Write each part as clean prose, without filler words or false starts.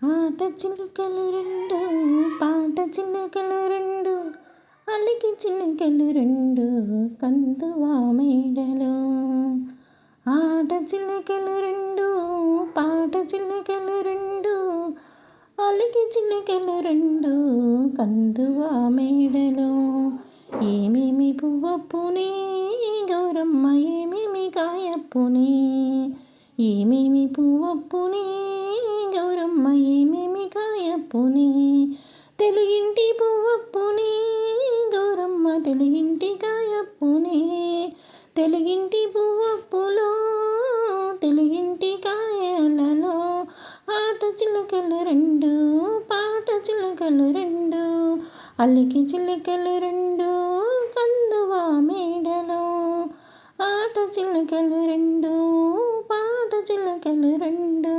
ఆట చిలుకలు రెండు పాట చిలుకలు రెండు అలికి చిలుకలు రెండు కందువా మేడలో. ఆట చిలుకలు రెండు పాట చిలుకలు రెండు అలికి చిలుకలు రెండు కందువా మేడలో. ఏమేమి పువ్వప్పునే గౌరమ్మ ఏమేమి కాయప్పునే, ఏమేమి పువ్వప్పునే గౌరమ్మ ఏమేమి కాయప్పునే. తెలుగింటి పువ్వప్పునే గౌరమ్మ తెలుగింటి కాయప్పునే. తెలుగింటి పువ్వప్పులో తెలుగింటి కాయలలో ఆట చిలుకలు రెండు పాట చిలుకలు రెండు అలికి చిలుకలు రెండు కందువా మేడలో. ఆట చిలుకలు రెండు పాట చిలుకలు రెండు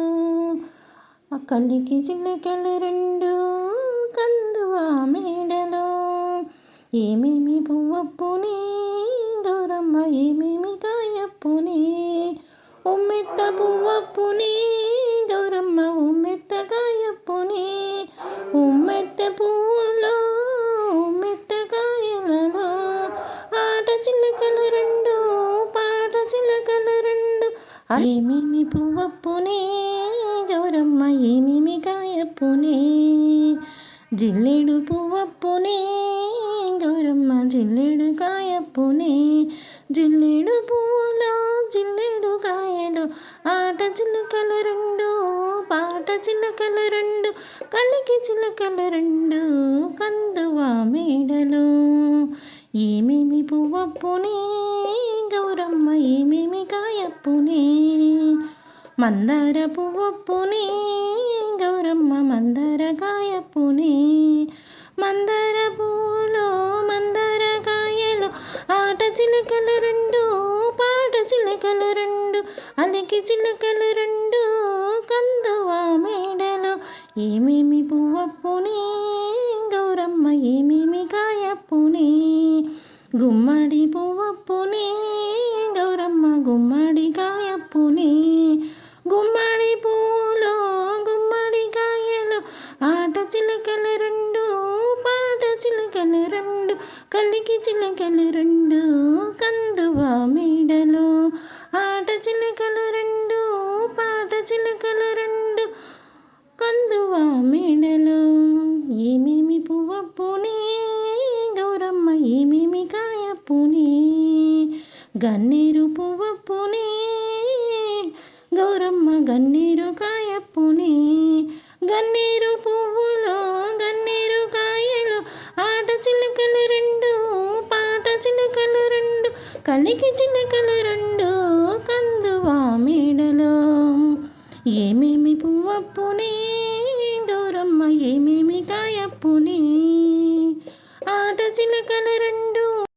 కలికి చిలుకలు రెండు కందువా మేడలో. ఏమేమి పువ్వప్పునే గౌరమ్మ ఏమేమి కాయప్పునే. ఉమ్మెత్త పువ్వప్పునే గౌరమ్మ ఉమ్మెత్త కాయప్పునే. ఉమ్మెత్త పువ్వులో ఉమ్మెత్త కాయలలో ఆట చిలుకలు రెండు పాట చిలుకలు రెండు. ఏమేమి పువ్వప్పునే గౌరమ్మ ఏమేమి కాయప్పునే. జిల్లేడు పువ్వప్పునే గౌరమ్మ జిల్లేడు కాయప్పునే. జిల్లేడు పువ్వులో జిల్లేడు కాయలు ఆట చిలుకలు రెండు పాట చిలుకలు రెండు కలికి చిలుకలు రెండు కందువా మేడలో. ఏమేమి పువ్వప్పునే గౌరమ్మ ఏమేమి కాయప్పునే. మందార పువ్వప్పునే గౌరమ్మ మందార కాయప్పునే. మందార పువ్వులో మందార కాయలు ఆట చిలుకలు రెండు పాట చిలుకలు రెండు అలికి చిలుకలు రెండు కందువా మేడలో. ఏమేమి పువ్వప్పునే గౌరమ్మ ఏమేమి కాయప్పునే. గుమ్మడి పువ్వప్పునే గౌరమ్మ గుమ్మడి కాయప్పునే. గుమ్మడి పువ్వులో గుమ్మడి కాయలు ఆట చిలుకలు రెండు పాట చిలుకలు రెండు కలికి చిలుకలు రెండు కందువా మేడలో. ఆట చిలుకలు రెండు పాట చిలుకలు రెండు కందువా మేడలో. ఏమేమి పువ్వప్పునే గౌరమ్మ ఏమేమి కాయప్పునే. గన్నేరు పువ్వప్పునే గౌరమ్మ గన్నేరు కాయప్పునే. గన్నేరు పువ్వులో గన్నేరు కాయలు ఆట చిలుకలు రెండు పాట చిలుకలు రెండు కలికి చిలుకలు